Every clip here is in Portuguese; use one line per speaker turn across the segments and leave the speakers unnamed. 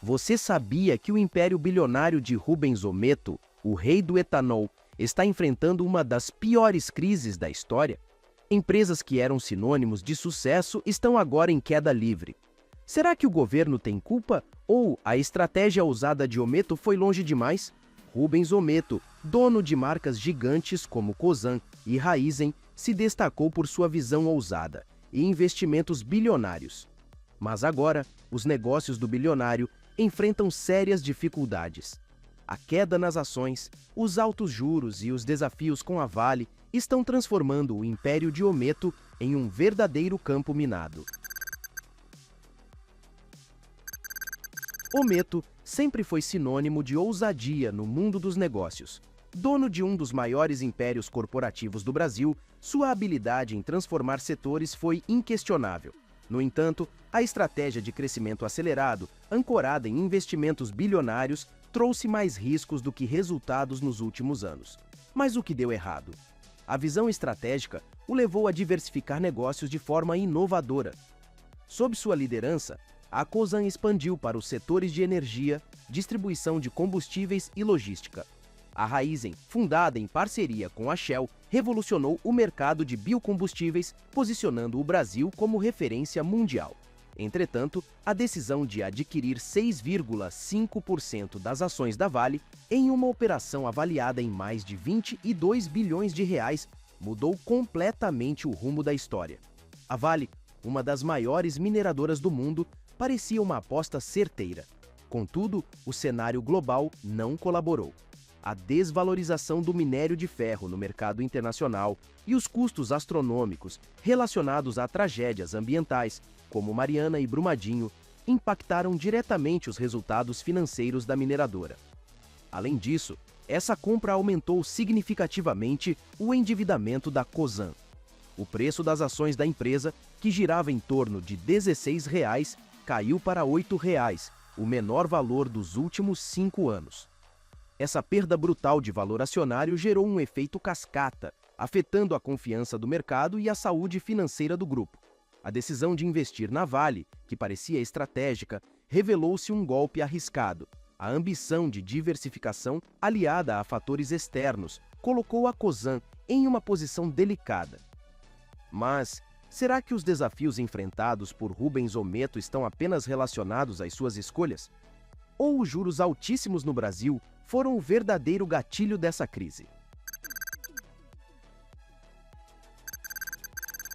Você sabia que o império bilionário de Rubens Ometo, o rei do etanol, está enfrentando uma das piores crises da história? Empresas que eram sinônimos de sucesso estão agora em queda livre. Será que o governo tem culpa? Ou a estratégia ousada de Ometo foi longe demais? Rubens Ometo, dono de marcas gigantes como Cosan e Raízen, se destacou por sua visão ousada e investimentos bilionários. Mas agora, os negócios do bilionário enfrentam sérias dificuldades. A queda nas ações, os altos juros e os desafios com a Vale estão transformando o império de Ometo em um verdadeiro campo minado. Ometo sempre foi sinônimo de ousadia no mundo dos negócios. Dono de um dos maiores impérios corporativos do Brasil, sua habilidade em transformar setores foi inquestionável. No entanto, a estratégia de crescimento acelerado, ancorada em investimentos bilionários, trouxe mais riscos do que resultados nos últimos anos. Mas o que deu errado? A visão estratégica o levou a diversificar negócios de forma inovadora. Sob sua liderança, a Cosan expandiu para os setores de energia, distribuição de combustíveis e logística. A Raízen, fundada em parceria com a Shell, revolucionou o mercado de biocombustíveis, posicionando o Brasil como referência mundial. Entretanto, a decisão de adquirir 6,5% das ações da Vale, em uma operação avaliada em mais de 22 bilhões de reais, mudou completamente o rumo da história. A Vale, uma das maiores mineradoras do mundo, parecia uma aposta certeira. Contudo, o cenário global não colaborou. A desvalorização do minério de ferro no mercado internacional e os custos astronômicos relacionados a tragédias ambientais, como Mariana e Brumadinho, impactaram diretamente os resultados financeiros da mineradora. Além disso, essa compra aumentou significativamente o endividamento da Cosan. O preço das ações da empresa, que girava em torno de R$ 16, caiu para R$ 8, o menor valor dos últimos 5 anos. Essa perda brutal de valor acionário gerou um efeito cascata, afetando a confiança do mercado e a saúde financeira do grupo. A decisão de investir na Vale, que parecia estratégica, revelou-se um golpe arriscado. A ambição de diversificação, aliada a fatores externos, colocou a Cosan em uma posição delicada. Mas será que os desafios enfrentados por Rubens Ometo estão apenas relacionados às suas escolhas? Ou os juros altíssimos no Brasil foram o verdadeiro gatilho dessa crise?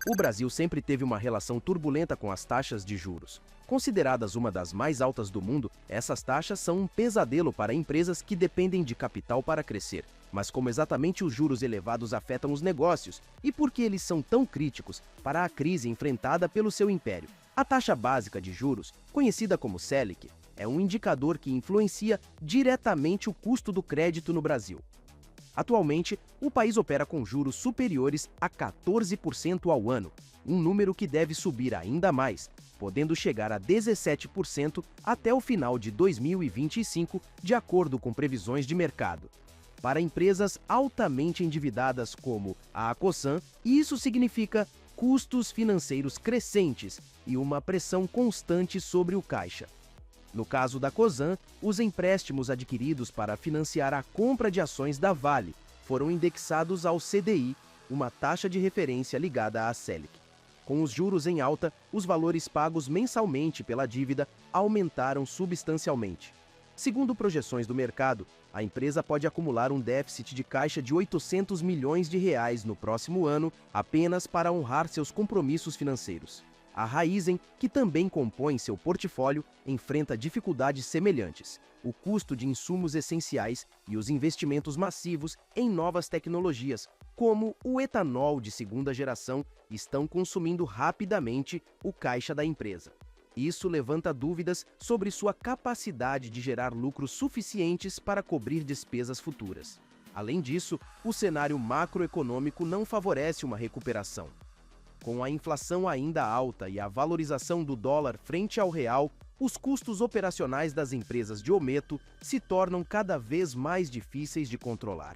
O Brasil sempre teve uma relação turbulenta com as taxas de juros. Consideradas uma das mais altas do mundo, essas taxas são um pesadelo para empresas que dependem de capital para crescer. Mas como exatamente os juros elevados afetam os negócios e por que eles são tão críticos para a crise enfrentada pelo seu império? A taxa básica de juros, conhecida como Selic, é um indicador que influencia diretamente o custo do crédito no Brasil. Atualmente, o país opera com juros superiores a 14% ao ano, um número que deve subir ainda mais, podendo chegar a 17% até o final de 2025, de acordo com previsões de mercado. Para empresas altamente endividadas como a Cosan, isso significa custos financeiros crescentes e uma pressão constante sobre o caixa. No caso da Cosan, os empréstimos adquiridos para financiar a compra de ações da Vale foram indexados ao CDI, uma taxa de referência ligada à Selic. Com os juros em alta, os valores pagos mensalmente pela dívida aumentaram substancialmente. Segundo projeções do mercado, a empresa pode acumular um déficit de caixa de R$ 800 milhões no próximo ano apenas para honrar seus compromissos financeiros. A Raízen, que também compõe seu portfólio, enfrenta dificuldades semelhantes. O custo de insumos essenciais e os investimentos massivos em novas tecnologias, como o etanol de segunda geração, estão consumindo rapidamente o caixa da empresa. Isso levanta dúvidas sobre sua capacidade de gerar lucros suficientes para cobrir despesas futuras. Além disso, o cenário macroeconômico não favorece uma recuperação. Com a inflação ainda alta e a valorização do dólar frente ao real, os custos operacionais das empresas de Ometo se tornam cada vez mais difíceis de controlar.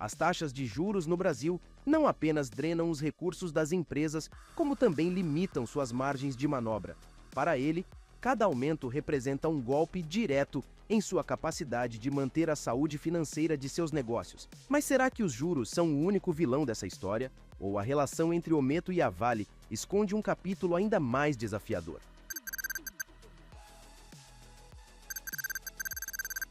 As taxas de juros no Brasil não apenas drenam os recursos das empresas, como também limitam suas margens de manobra. Para ele, Cada aumento representa um golpe direto em sua capacidade de manter a saúde financeira de seus negócios. Mas será que os juros são o único vilão dessa história? Ou a relação entre Ometo e a Vale esconde um capítulo ainda mais desafiador?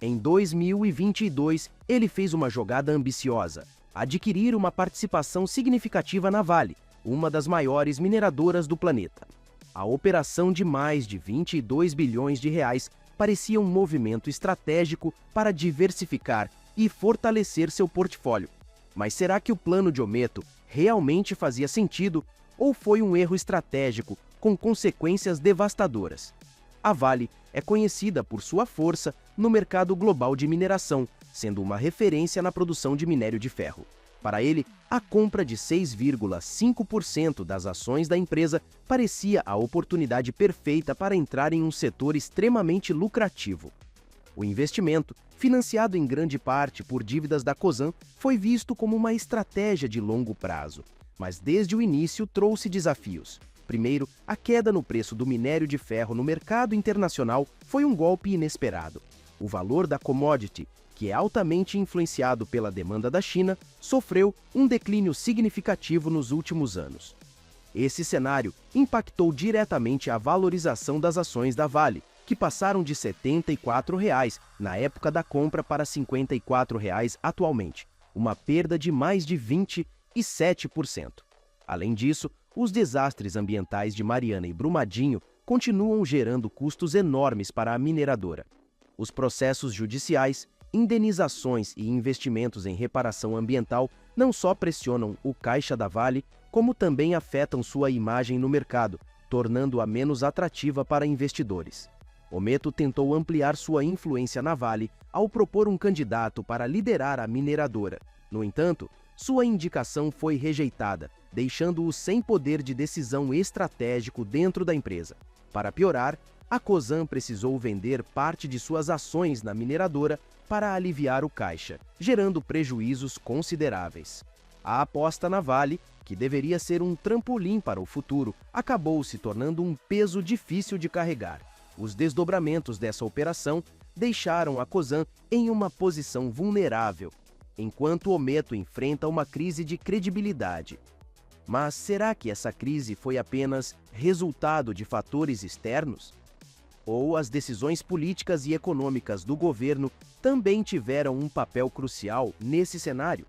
Em 2022, ele fez uma jogada ambiciosa: adquirir uma participação significativa na Vale, uma das maiores mineradoras do planeta. A operação de mais de 22 bilhões de reais parecia um movimento estratégico para diversificar e fortalecer seu portfólio. Mas será que o plano de Ometo realmente fazia sentido ou foi um erro estratégico com consequências devastadoras? A Vale é conhecida por sua força no mercado global de mineração, sendo uma referência na produção de minério de ferro. Para ele, a compra de 6,5% das ações da empresa parecia a oportunidade perfeita para entrar em um setor extremamente lucrativo. O investimento, financiado em grande parte por dívidas da Cosan, foi visto como uma estratégia de longo prazo, mas desde o início trouxe desafios. Primeiro, a queda no preço do minério de ferro no mercado internacional foi um golpe inesperado. O valor da commodity, que é altamente influenciado pela demanda da China, sofreu um declínio significativo nos últimos anos. Esse cenário impactou diretamente a valorização das ações da Vale, que passaram de R$ 74 na época da compra para R$ 54 atualmente, uma perda de mais de 27%. Além disso, os desastres ambientais de Mariana e Brumadinho continuam gerando custos enormes para a mineradora. Os processos judiciais, indenizações e investimentos em reparação ambiental não só pressionam o caixa da Vale, como também afetam sua imagem no mercado, tornando-a menos atrativa para investidores. Ometo tentou ampliar sua influência na Vale ao propor um candidato para liderar a mineradora. No entanto, sua indicação foi rejeitada, deixando-o sem poder de decisão estratégico dentro da empresa. Para piorar, a Cosan precisou vender parte de suas ações na mineradora para aliviar o caixa, gerando prejuízos consideráveis. A aposta na Vale, que deveria ser um trampolim para o futuro, acabou se tornando um peso difícil de carregar. Os desdobramentos dessa operação deixaram a Cosan em uma posição vulnerável, enquanto Ometo enfrenta uma crise de credibilidade. Mas será que essa crise foi apenas resultado de fatores externos? Ou as decisões políticas e econômicas do governo também tiveram um papel crucial nesse cenário?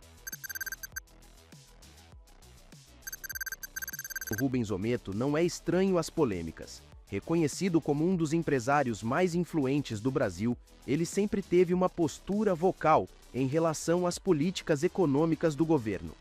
Rubens Ometo não é estranho às polêmicas. Reconhecido como um dos empresários mais influentes do Brasil, ele sempre teve uma postura vocal em relação às políticas econômicas do governo.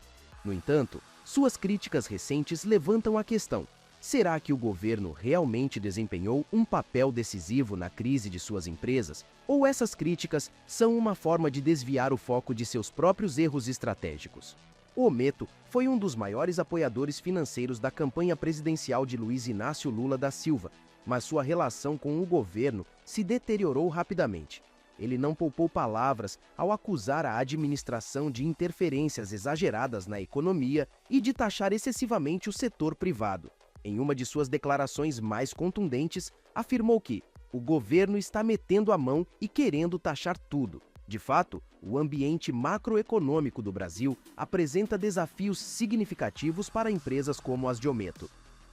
No entanto, suas críticas recentes levantam a questão: será que o governo realmente desempenhou um papel decisivo na crise de suas empresas? Ou essas críticas são uma forma de desviar o foco de seus próprios erros estratégicos? Ometo foi um dos maiores apoiadores financeiros da campanha presidencial de Luiz Inácio Lula da Silva, mas sua relação com o governo se deteriorou rapidamente. Ele não poupou palavras ao acusar a administração de interferências exageradas na economia e de taxar excessivamente o setor privado. Em uma de suas declarações mais contundentes, afirmou que o governo está metendo a mão e querendo taxar tudo. De fato, o ambiente macroeconômico do Brasil apresenta desafios significativos para empresas como as de Ometo.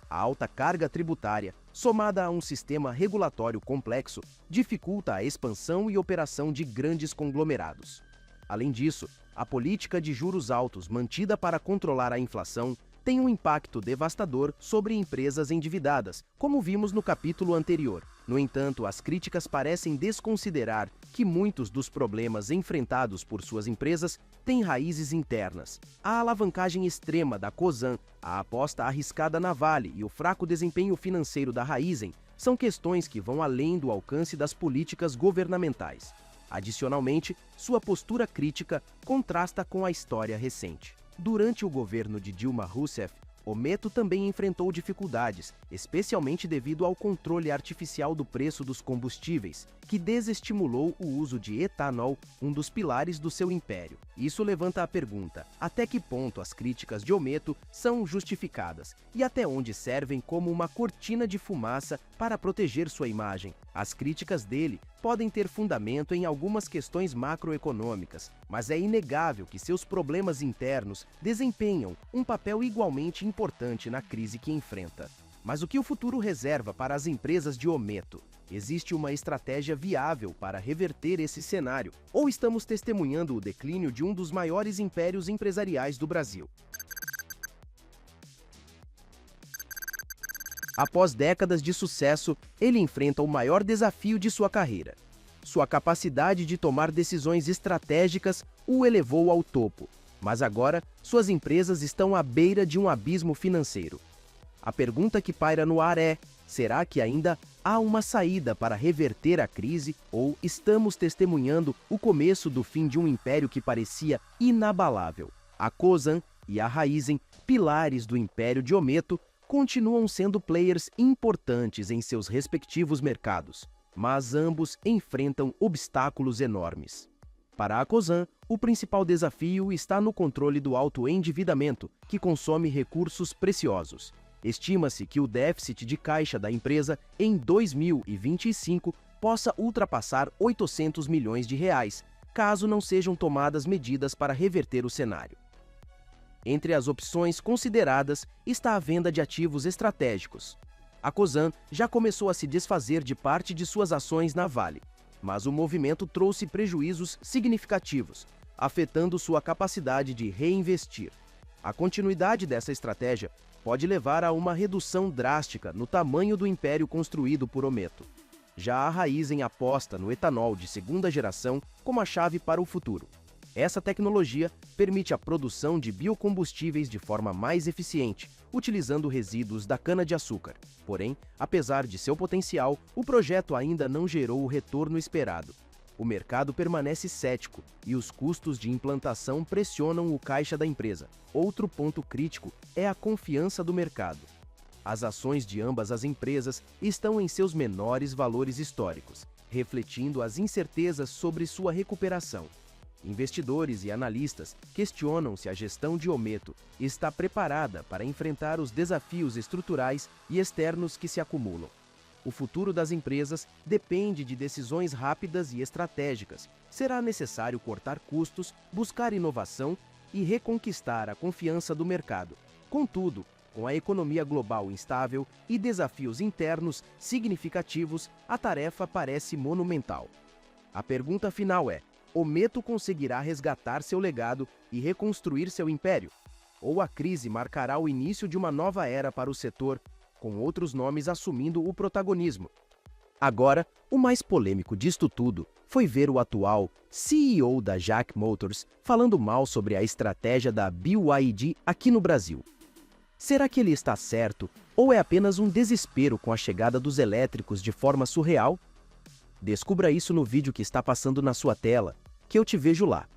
A alta carga tributária, somada a um sistema regulatório complexo, dificulta a expansão e operação de grandes conglomerados. Além disso, a política de juros altos mantida para controlar a inflação tem um impacto devastador sobre empresas endividadas, como vimos no capítulo anterior. No entanto, as críticas parecem desconsiderar que muitos dos problemas enfrentados por suas empresas têm raízes internas. A alavancagem extrema da Cosan, a aposta arriscada na Vale e o fraco desempenho financeiro da Raízen são questões que vão além do alcance das políticas governamentais. Adicionalmente, sua postura crítica contrasta com a história recente. Durante o governo de Dilma Rousseff, Ometo também enfrentou dificuldades, especialmente devido ao controle artificial do preço dos combustíveis, que desestimulou o uso de etanol, um dos pilares do seu império. Isso levanta a pergunta: até que ponto as críticas de Ometo são justificadas e até onde servem como uma cortina de fumaça para proteger sua imagem? As críticas dele podem ter fundamento em algumas questões macroeconômicas, mas é inegável que seus problemas internos desempenham um papel igualmente importante na crise que enfrenta. Mas o que o futuro reserva para as empresas de Ometo? Existe uma estratégia viável para reverter esse cenário? Ou estamos testemunhando o declínio de um dos maiores impérios empresariais do Brasil? Após décadas de sucesso, ele enfrenta o maior desafio de sua carreira. Sua capacidade de tomar decisões estratégicas o elevou ao topo, mas agora suas empresas estão à beira de um abismo financeiro. A pergunta que paira no ar é: será que ainda há uma saída para reverter a crise ou estamos testemunhando o começo do fim de um império que parecia inabalável? A Cosan e a Raízen, pilares do império de Ometo, continuam sendo players importantes em seus respectivos mercados, mas ambos enfrentam obstáculos enormes. Para a Cosan, o principal desafio está no controle do alto endividamento, que consome recursos preciosos. Estima-se que o déficit de caixa da empresa em 2025 possa ultrapassar 800 milhões de reais, caso não sejam tomadas medidas para reverter o cenário. Entre as opções consideradas está a venda de ativos estratégicos. A Cosan já começou a se desfazer de parte de suas ações na Vale, mas o movimento trouxe prejuízos significativos, afetando sua capacidade de reinvestir. A continuidade dessa estratégia pode levar a uma redução drástica no tamanho do império construído por Ometo. Já a Raízen aposta no etanol de segunda geração como a chave para o futuro. Essa tecnologia permite a produção de biocombustíveis de forma mais eficiente, utilizando resíduos da cana-de-açúcar. Porém, apesar de seu potencial, o projeto ainda não gerou o retorno esperado. O mercado permanece cético e os custos de implantação pressionam o caixa da empresa. Outro ponto crítico é a confiança do mercado. As ações de ambas as empresas estão em seus menores valores históricos, refletindo as incertezas sobre sua recuperação. Investidores e analistas questionam se a gestão de Ometo está preparada para enfrentar os desafios estruturais e externos que se acumulam. O futuro das empresas depende de decisões rápidas e estratégicas. Será necessário cortar custos, buscar inovação e reconquistar a confiança do mercado. Contudo, com a economia global instável e desafios internos significativos, a tarefa parece monumental. A pergunta final é: Ometo conseguirá resgatar seu legado e reconstruir seu império? Ou a crise marcará o início de uma nova era para o setor, com outros nomes assumindo o protagonismo? Agora, o mais polêmico disto tudo foi ver o atual CEO da JAC Motors falando mal sobre a estratégia da BYD aqui no Brasil. Será que ele está certo ou é apenas um desespero com a chegada dos elétricos de forma surreal? Descubra isso no vídeo que está passando na sua tela, que eu te vejo lá.